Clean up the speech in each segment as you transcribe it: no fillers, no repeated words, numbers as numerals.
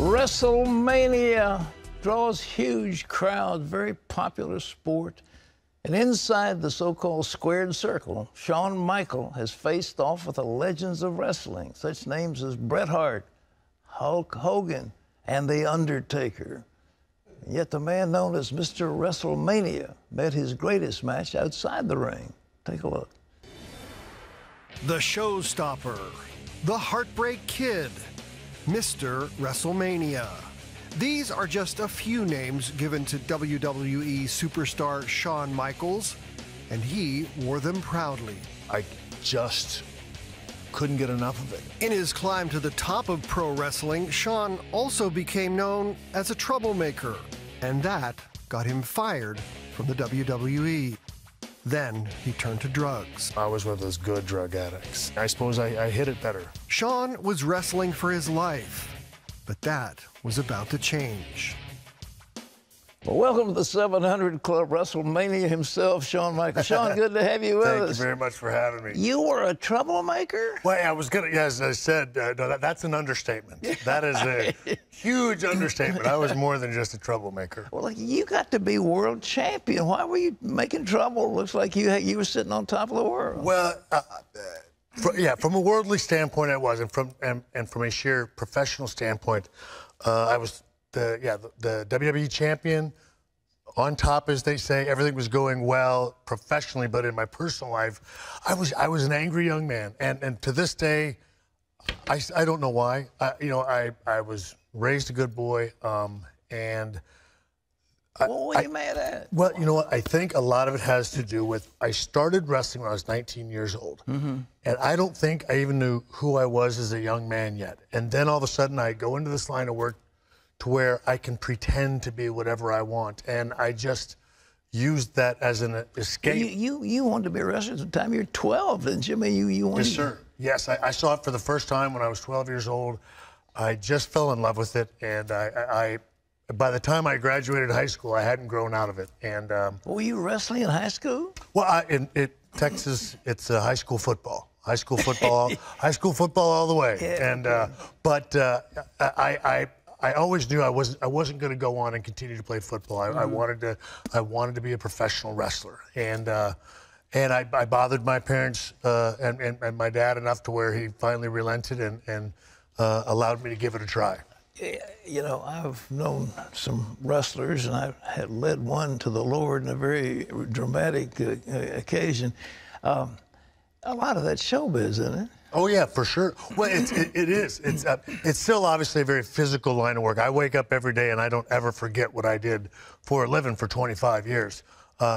WrestleMania draws huge crowds, very popular sport. And inside the so-called squared circle, Shawn Michaels has faced off with the legends of wrestling, such names as Bret Hart, Hulk Hogan, and The Undertaker. And yet the man known as Mr. WrestleMania met his greatest match outside the ring. Take a look. The Showstopper, the Heartbreak Kid, Mr. WrestleMania. These are just a few names given to WWE superstar Shawn Michaels, and he wore them proudly. I just couldn't get enough of it. In his climb to the top of pro wrestling, Shawn also became known as a troublemaker, and that got him fired from the WWE. Then he turned to drugs. I was one of those good drug addicts. I suppose I hit it better. Shawn was wrestling for his life, but that was about to change. Well, welcome to the 700 Club, WrestleMania himself, Shawn Michaels. Shawn, good to have you with us. Thank you very much for having me. You were a troublemaker? Well, I was going to, as I said, no, that's an understatement. That is a huge understatement. I was more than just a troublemaker. Well, like, you got to be world champion. Why were you making trouble? Looks like you were sitting on top of the world. Well, from a worldly standpoint, I was, and from a sheer professional standpoint, I was the WWE champion. On top, as they say, everything was going well professionally, but in my personal life, I was an angry young man, and to this day, I don't know why. I was raised a good boy, and. What were you mad at? Well, you know what? I think a lot of it has to do with I started wrestling when I was 19 years old. Mm-hmm. And I don't think I even knew who I was as a young man yet. And then all of a sudden I go into this line of work to where I can pretend to be whatever I want. And I just used that as an escape. You wanted to be a wrestler at the time you were 12, didn't you? I mean, you wanted... Yes, sir. Yes, I saw it for the first time when I was 12 years old. I just fell in love with it, and by the time I graduated high school, I hadn't grown out of it. And were you wrestling in high school? Well, in Texas, it's high school football. High school football, high school football all the way. Yeah, and okay. I always knew I wasn't going to go on and continue to play football. I wanted to be a professional wrestler. And I bothered my parents and my dad enough to where he finally relented and allowed me to give it a try. You know, I've known some wrestlers, and I had led one to the Lord in a very dramatic occasion. A lot of that showbiz, isn't it? Oh yeah, for sure. Well, it is. It's still obviously a very physical line of work. I wake up every day and I don't ever forget what I did for a living for 25 years.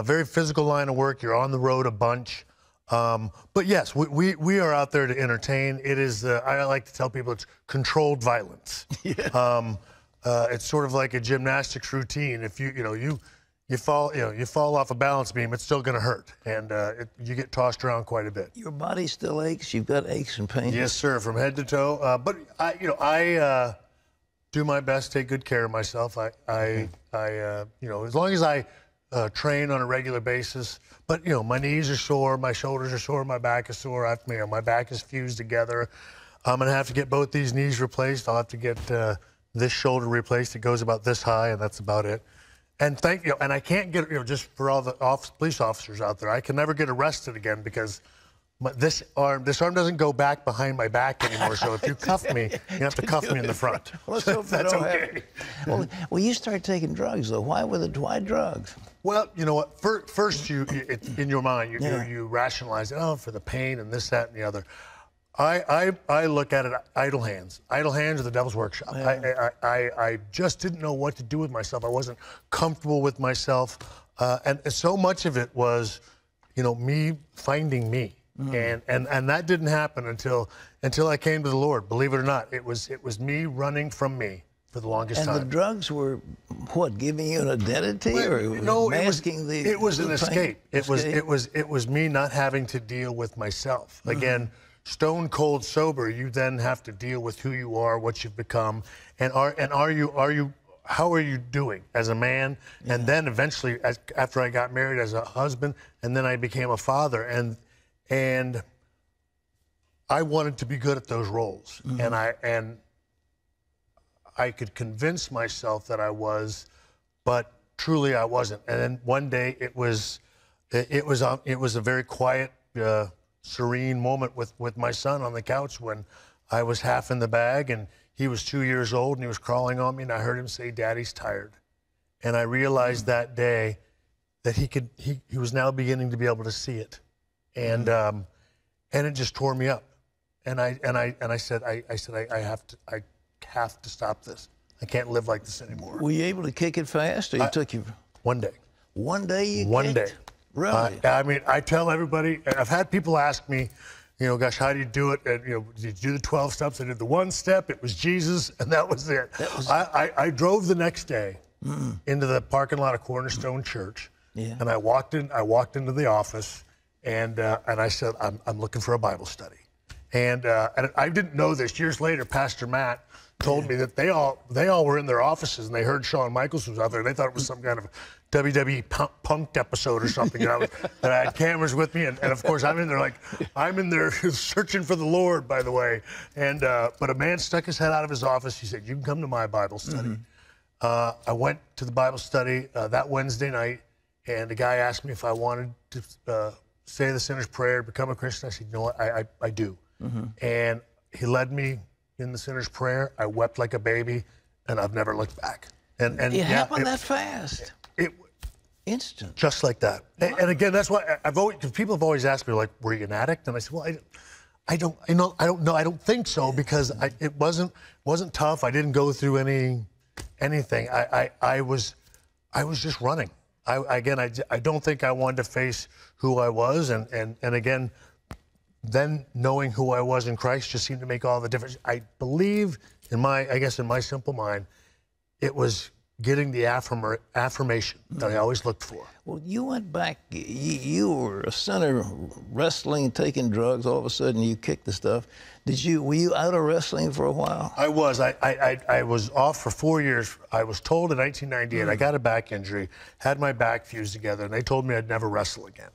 Very physical line of work. You're on the road a bunch. But yes, we are out there to entertain. It is, I like to tell people, it's controlled violence. Yeah. It's sort of like a gymnastics routine. If you fall off a balance beam, it's still going to hurt, and you get tossed around quite a bit. Your body still aches. You've got aches and pains. Yes, sir, from head to toe. But I do my best, take good care of myself. As long as I train on a regular basis. But, my knees are sore, my shoulders are sore, my back is sore. My back is fused together. I'm going to have to get both these knees replaced. I'll have to get this shoulder replaced. It goes about this high, and that's about it. And and I can't get, just for all the police officers out there, I can never get arrested again because this arm doesn't go back behind my back anymore. So if you cuff me, you have to cuff me in the front. Well, let's hope that's okay. Well, you started taking drugs, though. Why drugs? Well, you know what? First, in your mind, you rationalize it. Oh, for the pain and this, that, and the other. I look at it, idle hands. Idle hands are the devil's workshop. Yeah. I just didn't know what to do with myself. I wasn't comfortable with myself. And so much of it was, me finding me. Mm. And that didn't happen until I came to the Lord. Believe it or not, it was me running from me for the longest time. And the drugs were what, giving you an identity, or masking the? It was an escape. It was me not having to deal with myself. Mm. Again, stone cold sober. You then have to deal with who you are, what you've become, and how are you doing as a man? Yeah. And then eventually, after I got married, as a husband, and then I became a father, and I wanted to be good at those roles. Mm-hmm. And I could convince myself that I was, but truly I wasn't. And then one day it was a very quiet, serene moment with my son on the couch when I was half in the bag and he was 2 years old and he was crawling on me and I heard him say, "Daddy's tired." And I realized that day that he was now beginning to be able to see it. And it just tore me up. And I said, I have to stop this. I can't live like this anymore. Were you able to kick it fast, or it took you? One day. One day you One kicked? day. Really? I mean, I tell everybody, and I've had people ask me, you know, gosh, how do you do it? And, you know, did you do the 12 steps? I did the one step. It was Jesus, and that was it. I drove the next day into the parking lot of Cornerstone Church, and I walked into the office, and I said, I'm looking for a Bible study. And I didn't know this. Years later, Pastor Matt told me that they all were in their offices and they heard Shawn Michaels was out there. They thought it was some kind of WWE punked episode or something. And I had cameras with me, and of course I'm in there searching for the Lord, by the way. And but a man stuck his head out of his office. He said, "You can come to my Bible study." I went to the Bible study that Wednesday night, and the guy asked me if I wanted to say the sinner's prayer, become a Christian. I said, "You know what? I do." And he led me in the sinner's prayer. I wept like a baby, and I've never looked back. And it happened that fast. Instant. Just like that. Wow. And again, that's why because people have always asked me, like, were you an addict? And I said, well, I don't know. I don't think so, because it wasn't tough. I didn't go through anything. I was just running. I don't think I wanted to face who I was, and again, then knowing who I was in Christ just seemed to make all the difference. I believe in my simple mind, it was getting the affirmation that I always looked for. Well, you went back, you were a sinner, wrestling, taking drugs, all of a sudden you kicked the stuff. Were you out of wrestling for a while? I was. I was off for 4 years. I was told in 1998, I got a back injury, had my back fused together, and they told me I'd never wrestle again.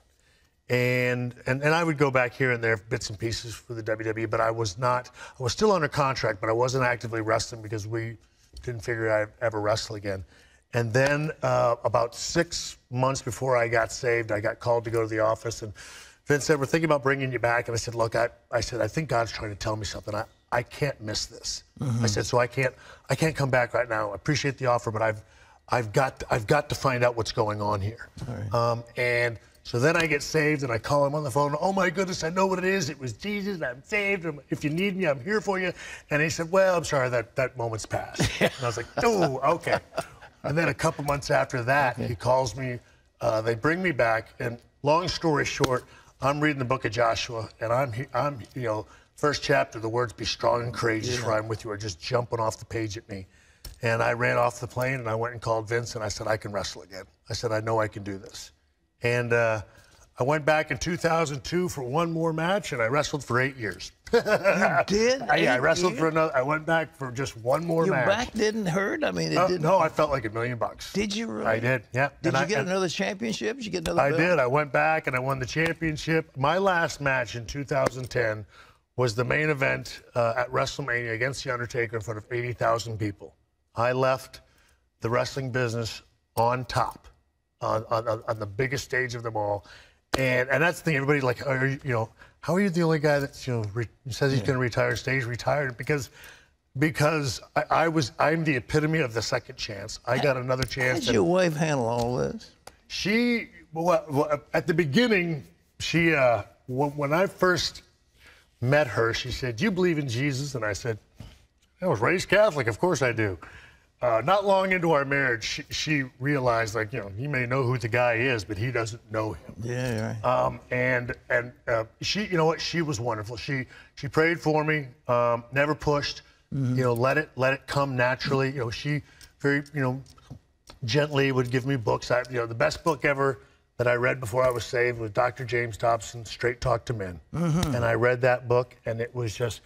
And I would go back here and there, bits and pieces for the WWE, but I was still under contract, but I wasn't actively wrestling because we didn't figure I'd ever wrestle again. And then about 6 months before I got saved, I got called to go to the office, and Vince said, "We're thinking about bringing you back." And I said, "Look, I think God's trying to tell me something. I can't miss this." I said, "So I can't come back right now. I appreciate the offer, but I've got to find out what's going on here." Right. And so then I get saved, and I call him on the phone. "Oh my goodness, I know what it is. It was Jesus. I'm saved. If you need me, I'm here for you." And he said, "Well, I'm sorry, that moment's passed." And I was like, "Oh, okay." And then a couple months after that, he calls me. They bring me back, and long story short, I'm reading the book of Joshua, and I'm first chapter, the words "be strong and courageous, for I'm with you" are just jumping off the page at me. And I ran off the plane, and I went and called Vince, and I said, "I can wrestle again." I said, "I know I can do this." And I went back in 2002 for one more match, and I wrestled for 8 years. You did? Yeah, I wrestled for another. I went back for just one more match. Your back didn't hurt? I mean, it didn't. No, I felt like $1 million. Did you really? I did, yeah. Did you get another championship? Did you get another belt? I did. I went back and I won the championship. My last match in 2010 was the main event at WrestleMania against The Undertaker in front of 80,000 people. I left the wrestling business on top, on the biggest stage of them all. And that's the thing, everybody like, how are you the only guy that says he's going to retire, stays retired? Because I'm the epitome of the second chance. I got another chance. How did your wife handle all this? Well, at the beginning, when I first met her, she said, "Do you believe in Jesus?" And I said, "I was raised Catholic, of course I do." Not long into our marriage, she realized, like, he may know who the guy is, but he doesn't know him. Yeah, right. She, she was wonderful. She prayed for me, never pushed. Let it come naturally. She very, gently would give me books. The best book ever that I read before I was saved was Dr. James Dobson's Straight Talk to Men, and I read that book, and it was just.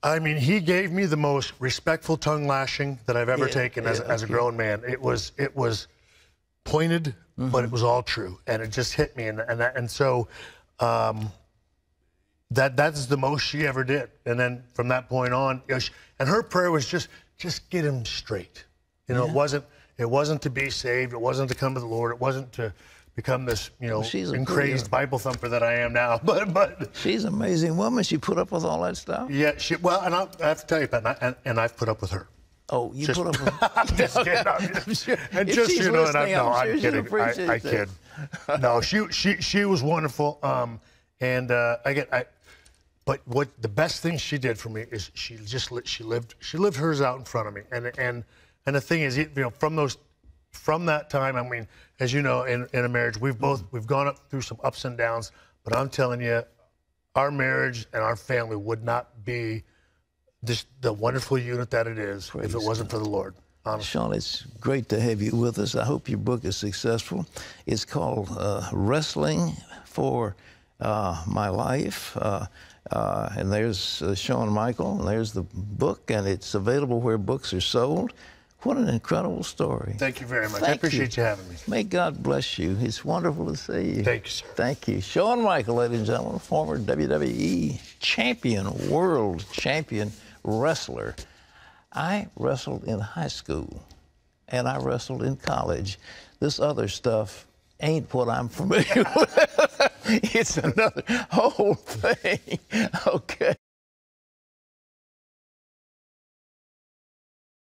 I mean, he gave me the most respectful tongue lashing that I've ever taken as a grown man. It was pointed, but it was all true, and it just hit me. And so that's the most she ever did. And then from that point on, and her prayer was just just get him straight. You know, it wasn't to be saved. It wasn't to come to the Lord. It wasn't to become this, you know, crazed Bible thumper that I am now. But she's an amazing woman. She put up with all that stuff. Yeah, well, and I have to tell you, Pat, and I've put up with her. Oh, you put up with her. I'm just kidding. Sure. And If just she's you know, and listening, I'm sure kidding. I kid. that. No, she was wonderful. But what the best thing she did for me is she lived hers out in front of me. And the thing is, you know, from that time, I mean, as you know, in a marriage, we've gone up through some ups and downs. But I'm telling you, our marriage and our family would not be the wonderful unit that it is if it wasn't for the Lord. Honestly. Sean, it's great to have you with us. I hope your book is successful. It's called Wrestling for My Life. And there's Shawn Michael, and there's the book, and it's available where books are sold. What an incredible story. Thank you very much. I appreciate you having me. May God bless you. It's wonderful to see you. Thank you, sir. Thank you. Shawn Michael, ladies and gentlemen, former WWE champion, world champion wrestler. I wrestled in high school, and I wrestled in college. This other stuff ain't what I'm familiar with. It's another whole thing. Okay.